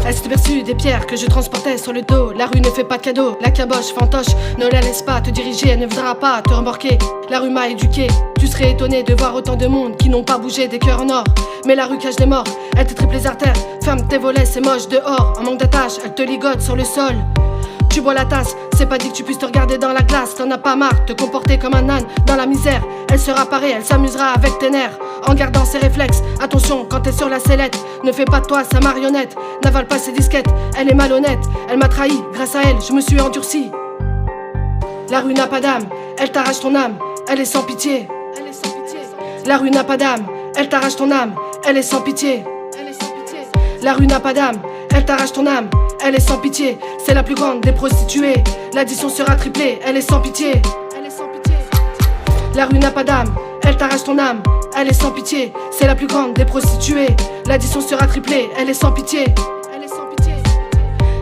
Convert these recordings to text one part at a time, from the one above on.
Elle s'est perçue des pierres que je transportais sur le dos. La rue ne fait pas de cadeaux, la caboche fantoche ne la laisse pas te diriger, elle ne voudra pas te remorquer. La rue m'a éduqué, tu serais étonné de voir autant de monde qui n'ont pas bougé des cœurs en or. Mais la rue cache des morts, elle te triple les artères, ferme tes volets, c'est moche dehors. En manque d'attache, elle te ligote sur le sol. Tu bois la tasse, c'est pas dit que tu puisses te regarder dans la glace. T'en as pas marre, te comporter comme un âne dans la misère. Elle sera parée, elle s'amusera avec tes nerfs en gardant ses réflexes. Attention quand t'es sur la sellette, ne fais pas de toi sa marionnette. N'avale pas ses disquettes, elle est malhonnête. Elle m'a trahi, grâce à elle, je me suis endurci. La rue n'a pas d'âme, elle t'arrache ton âme, elle est sans pitié. La rue n'a pas d'âme, elle t'arrache ton âme, elle est sans pitié. La rue n'a pas d'âme, elle t'arrache ton âme, elle est sans pitié. C'est la plus grande des prostituées, l'addition sera triplée, elle est sans pitié. La rue n'a pas d'âme, elle t'arrache ton âme, elle est sans pitié. C'est la plus grande des prostituées, l'addition sera triplée, elle est sans pitié.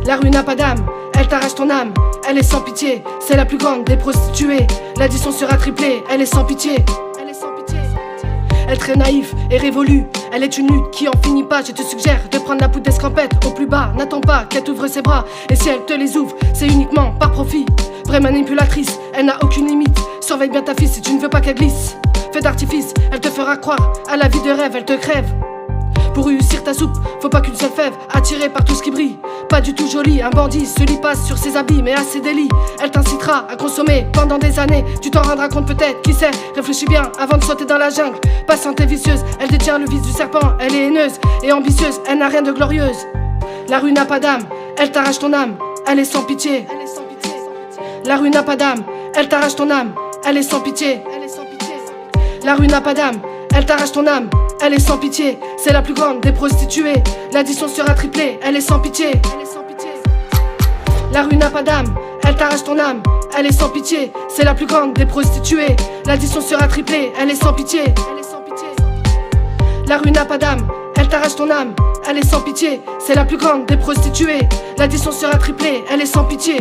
La rue n'a pas d'âme, elle t'arrache ton âme, elle est sans pitié. C'est la plus grande des prostituées, l'addition sera triplée, elle est sans pitié. Elle très naïve et révolue, elle est une lutte qui en finit pas. Je te suggère de prendre la poudre d'escampette au plus bas. N'attends pas qu'elle t'ouvre ses bras, et si elle te les ouvre, c'est uniquement par profit. Vraie manipulatrice, elle n'a aucune limite. Surveille bien ta fille si tu ne veux pas qu'elle glisse. Fais d'artifice, elle te fera croire à la vie de rêve, elle te crève. Pour réussir ta soupe, faut pas qu'une seule fève, attirée par tout ce qui brille. Pas du tout jolie, un bandit se lit passe sur ses habits, mais à ses délits. Elle t'incitera à consommer pendant des années. Tu t'en rendras compte peut-être, qui sait. Réfléchis bien avant de sauter dans la jungle. Patiente et vicieuse, elle détient le vice du serpent. Elle est haineuse et ambitieuse, elle n'a rien de glorieuse. La rue n'a pas d'âme, elle t'arrache ton âme, elle est sans pitié. La rue n'a pas d'âme, elle t'arrache ton âme, elle est sans pitié. La rue n'a pas d'âme, elle t'arrache ton âme, elle est sans pitié. C'est la plus grande des prostituées, l'addition sera triplée, elle est sans pitié. La rue n'a pas d'âme, elle t'arrache ton âme, elle est sans pitié. C'est la plus grande des prostituées, l'addition sera triplée, elle est sans pitié. La rue n'a pas d'âme, elle t'arrache ton âme, elle est sans pitié. C'est la plus grande des prostituées, l'addition sera triplée, elle est sans pitié.